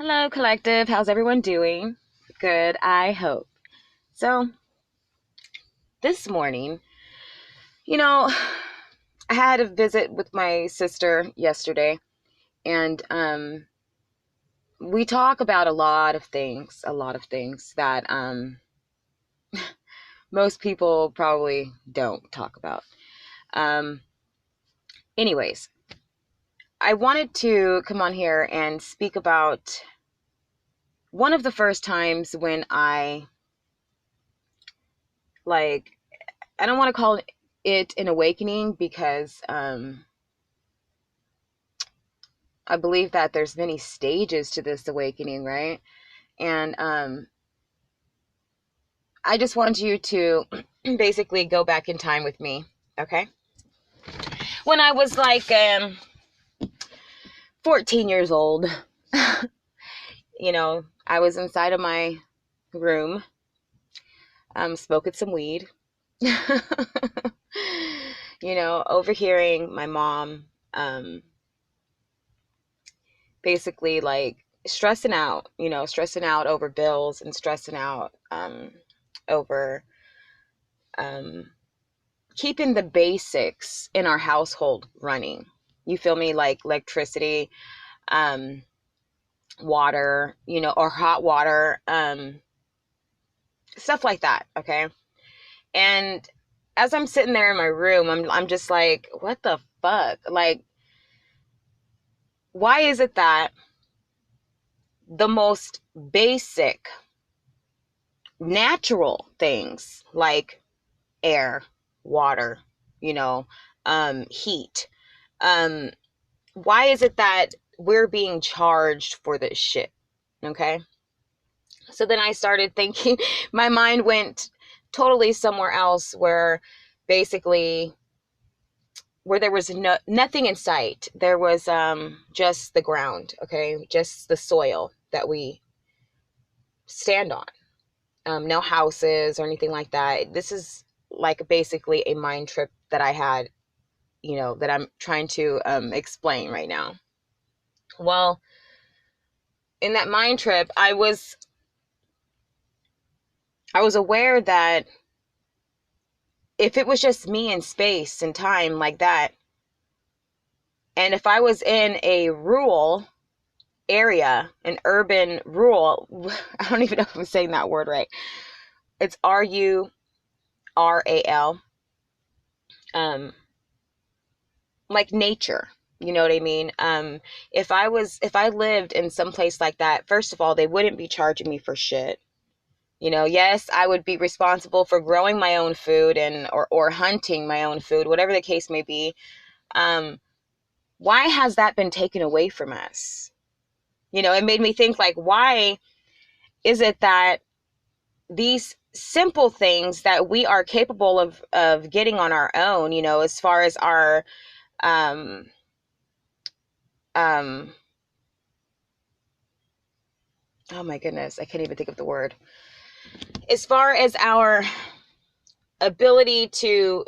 Hello, collective. How's everyone doing? Good, I hope. So, this morning, you know, I had a visit with my sister yesterday, and we talk about a lot of things that most people probably don't talk about. Um, Anyways, I wanted to come on here and speak about one of the first times when like, I don't want to call it an awakening because I believe that there's many stages to this awakening, right? And I just want you to basically go back in time with me, okay? When I was like 14 years old, I was inside of my room, smoking some weed, overhearing my mom basically like stressing out over bills and stressing out over um, keeping the basics in our household running. You feel me? Like electricity, um, water, or hot water, stuff like that. Okay. And as I'm sitting there in my room, I'm just like, what the fuck? Like, why is it that the most basic natural things like air, water, heat, um, why is it that we're being charged for this shit? Okay. So then I started thinking, my mind went totally somewhere else where basically, where there was nothing in sight. There was just the ground, okay? Just the soil that we stand on. No houses or anything like that. This is like basically a mind trip that I had, that I'm trying to explain right now. Well, in that mind trip, I was aware that if it was just me in space and time like that, and if I was in a rural area, an urban rural, I don't even know if I'm saying that word right. It's Rural, like nature. You know what I mean? If I lived in some place like that, first of all, they wouldn't be charging me for shit. Yes, I would be responsible for growing my own food or hunting my own food, whatever the case may be. Why has that been taken away from us? It made me think, like, why is it that these simple things that we are capable of getting on our own, as far as our um um oh my goodness, I can't even think of the word. As far as our ability to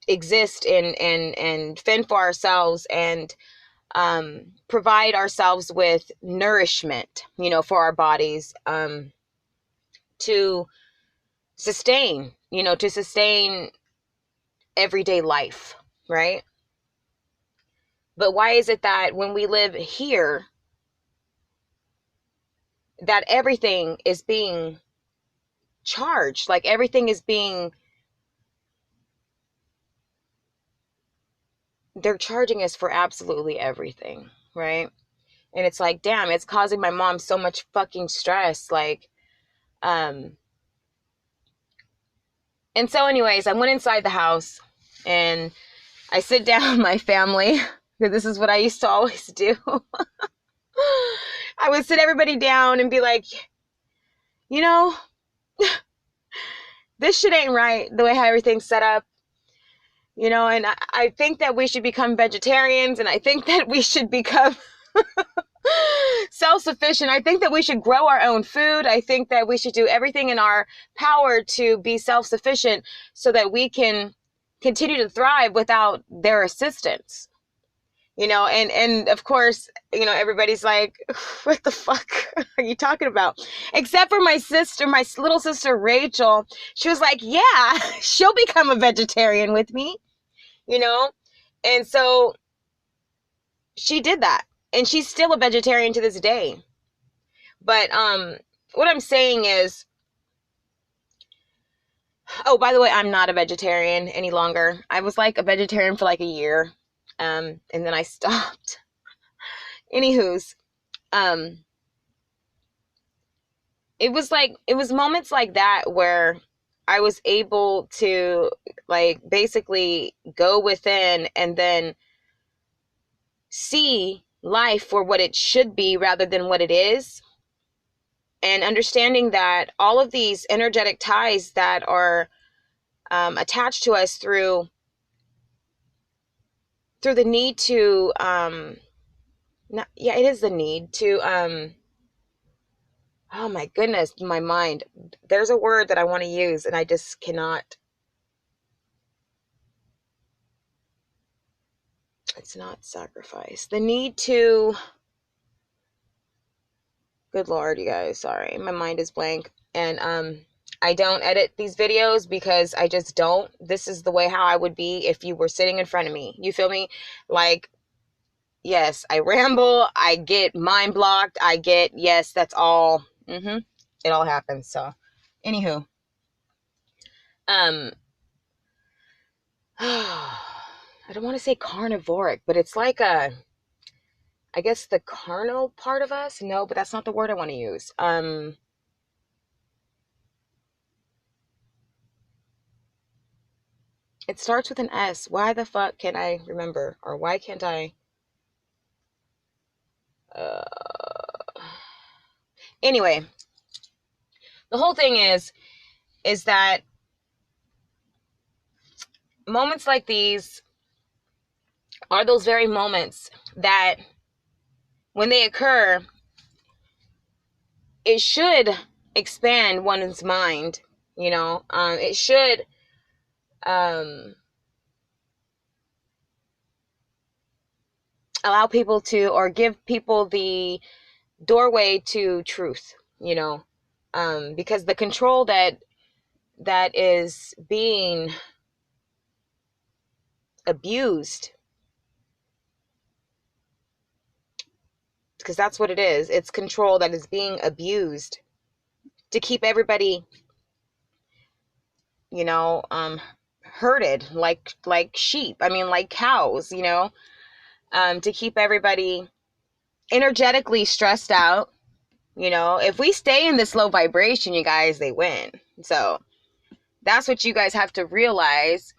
exist and fend for ourselves and provide ourselves with nourishment, for our bodies, to sustain everyday life, right? But why is it that when we live here, that everything is being charged, like everything is being, they're charging us for absolutely everything, right? And it's like, damn, it's causing my mom so much fucking stress. Like, um, and so anyways, I went inside the house and I sit down with my family, because this is what I used to always do. I would sit everybody down and be like, you know, this shit ain't right, the way how everything's set up. And I think that we should become vegetarians, and I think that we should become self-sufficient. I think that we should grow our own food. I think that we should do everything in our power to be self-sufficient so that we can continue to thrive without their assistance. and of course, everybody's like, what the fuck are you talking about? Except for my sister, my little sister Rachel. She was like, yeah, she'll become a vegetarian with me, and so she did that, and she's still a vegetarian to this day. But what I'm saying is, oh, by the way, I'm not a vegetarian any longer. I was like a vegetarian for like a year, and then I stopped. Anywho's, um, it was moments like that where I was able to like basically go within and then see life for what it should be rather than what it is. And understanding that all of these energetic ties that are attached to us through the need to it is the need to oh my goodness, my mind, there's a word that I want to use and I just cannot. It's not sacrifice, the need to, good Lord, you guys, sorry, my mind is blank. And I don't edit these videos because I just don't. This is the way how I would be if you were sitting in front of me. You feel me? Like, yes, I ramble, I get mind blocked, yes, that's all. It all happens. So, anywho, I don't want to say carnivoric, but it's like I guess the carnal part of us. No, but that's not the word I want to use. It starts with an S. Why the fuck can't I remember? Or why can't I? Anyway, the whole thing is that moments like these are those very moments that when they occur, it should expand one's mind, it should allow people to, or give people the doorway to truth, because the control that is being abused, because that's what it is. It's control that is being abused to keep everybody, herded like sheep. I mean, like cows, to keep everybody energetically stressed out. If we stay in this low vibration, you guys, they win. So that's what you guys have to realize.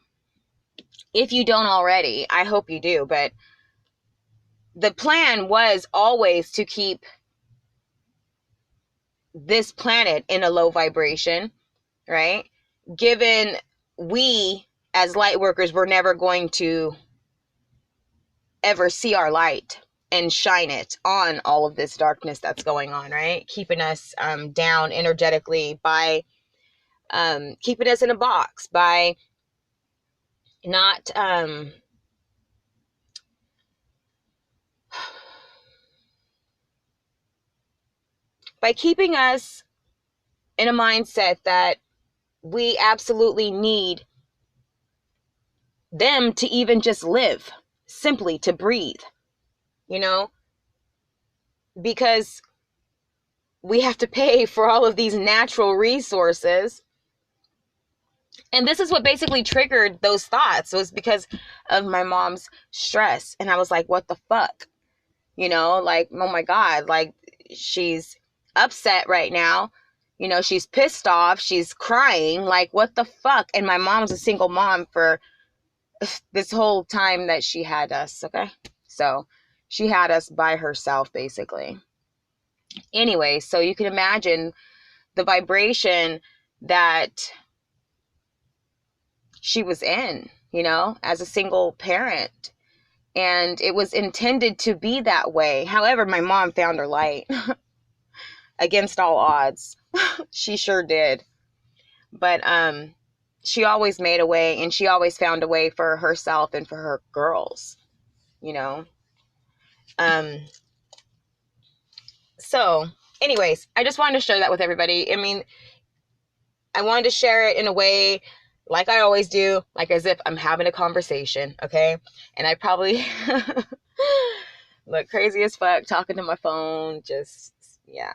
If you don't already, I hope you do. But the plan was always to keep this planet in a low vibration, right? Given we as light workers were never going to ever see our light and shine it on all of this darkness that's going on, right? Keeping us down energetically by keeping us in a box, by not by keeping us in a mindset that we absolutely need them to even just live, simply to breathe, because we have to pay for all of these natural resources. And this is what basically triggered those thoughts. It was because of my mom's stress. And I was like, what the fuck? Like, oh my God, like she's upset right now. She's pissed off. She's crying. Like, what the fuck? And my mom's a single mom for this whole time that she had us. Okay. So she had us by herself, basically. Anyway, so you can imagine the vibration that she was in, as a single parent. And it was intended to be that way. However, my mom found her light against all odds. She sure did. But she always made a way, and she always found a way for herself and for her girls, So anyways, I just wanted to share that with everybody. I mean, I wanted to share it in a way like I always do, like as if I'm having a conversation, okay? And I probably look crazy as fuck talking to my phone, just, yeah.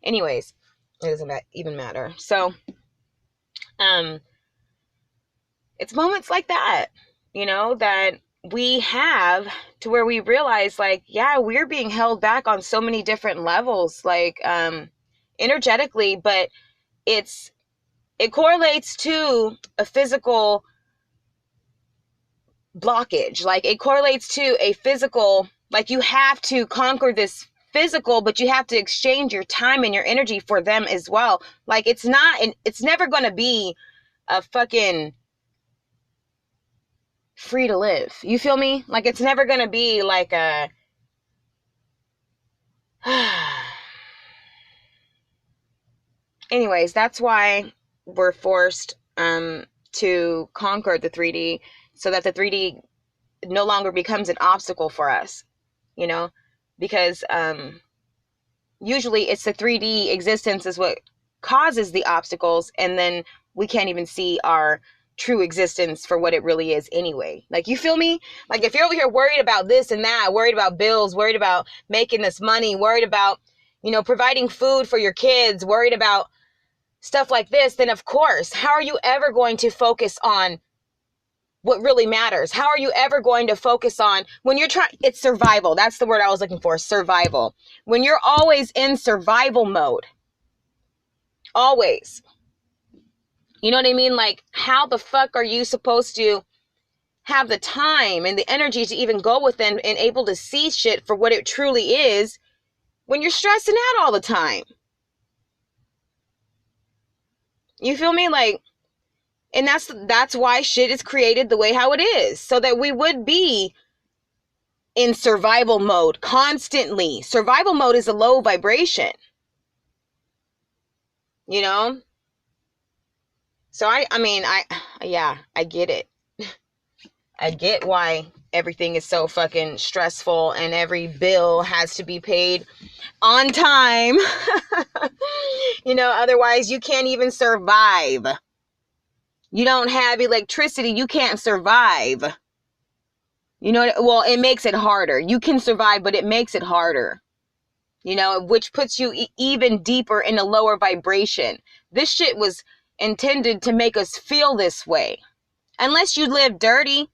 Anyways, it doesn't even matter. So, it's moments like that, you know, that we have to where we realize, like, yeah, we're being held back on so many different levels, like, energetically, but it correlates to a physical blockage. Like, it correlates to a physical, like, you have to conquer this physical, but you have to exchange your time and your energy for them as well. Like, it's never going to be a fucking free to live. You feel me? Like, it's never going to be like a anyways, that's why we're forced to conquer the 3D, so that the 3D no longer becomes an obstacle for us, you know, because usually it's the 3D existence is what causes the obstacles, and then we can't even see our true existence for what it really is anyway. Like, you feel me? Like, if you're over here worried about this and that, worried about bills, worried about making this money, worried about, you know, providing food for your kids, worried about stuff like this, then of course, how are you ever going to focus on what really matters? How are you ever going to focus on when you're trying? It's survival. That's the word I was looking for. Survival. When you're always in survival mode, always, you know what I mean? Like, how the fuck are you supposed to have the time and the energy to even go within and able to see shit for what it truly is when you're stressing out all the time? You feel me? Like, and that's why shit is created the way how it is, so that we would be in survival mode constantly. Survival mode is a low vibration, you know? So I get it. I get why everything is so fucking stressful and every bill has to be paid on time. You know, otherwise you can't even survive. You don't have electricity, you can't survive. You know, well, it makes it harder. You can survive, but it makes it harder. You know, which puts you even deeper in a lower vibration. This shit was intended to make us feel this way. Unless you live dirty,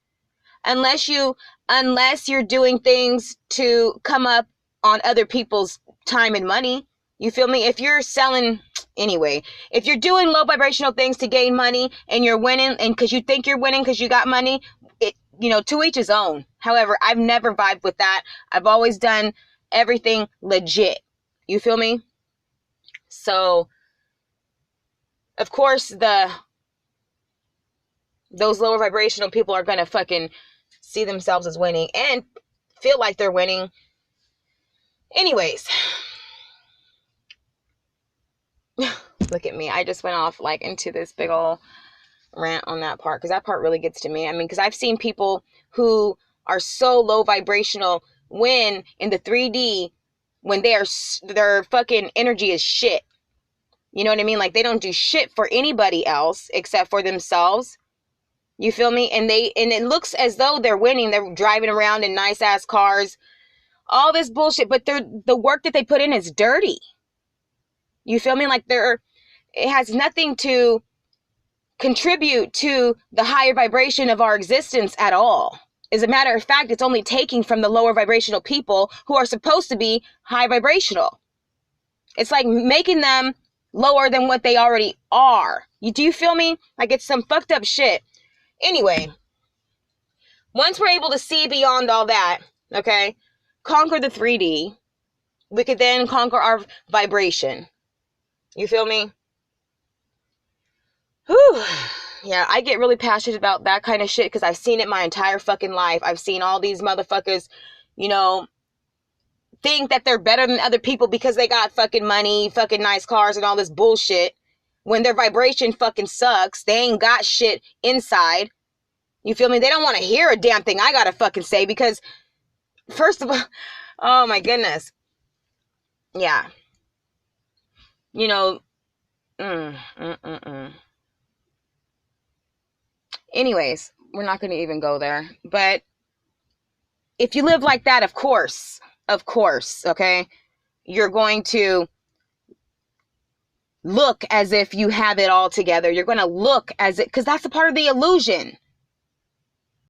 unless you're doing things to come up on other people's time and money. You feel me? If you're selling, anyway, if you're doing low vibrational things to gain money and you're winning, and because you think you're winning because you got money, you know, to each his own. However, I've never vibed with that. I've always done everything legit. You feel me? So, of course, those lower vibrational people are going to fucking see themselves as winning and feel like they're winning. Anyways, look at me. I just went off like into this big ol' rant on that part, because that part really gets to me. I mean, because I've seen people who are so low vibrational win in the 3D when their fucking energy is shit. You know what I mean? Like, they don't do shit for anybody else except for themselves. You feel me? And it looks as though they're winning. They're driving around in nice ass cars, all this bullshit, but the work that they put in is dirty. You feel me? Like, it has nothing to contribute to the higher vibration of our existence at all. As a matter of fact, it's only taking from the lower vibrational people who are supposed to be high vibrational. It's like making them lower than what they already are. Do you feel me? Like, it's some fucked up shit. Anyway, once we're able to see beyond all that, okay, conquer the 3D, we could then conquer our vibration. You feel me? Whew. Yeah, I get really passionate about that kind of shit because I've seen it my entire fucking life. I've seen all these motherfuckers, you know, think that they're better than other people because they got fucking money, fucking nice cars and all this bullshit, when their vibration fucking sucks. They ain't got shit inside. You feel me? They don't want to hear a damn thing I gotta fucking say, because first of all, Oh my goodness. Yeah. You know, mm, mm, mm, mm. Anyways, we're not going to even go there. But if you live like that, of course, okay, you're going to look as if you have it all together. You're going to look as it, because that's a part of the illusion.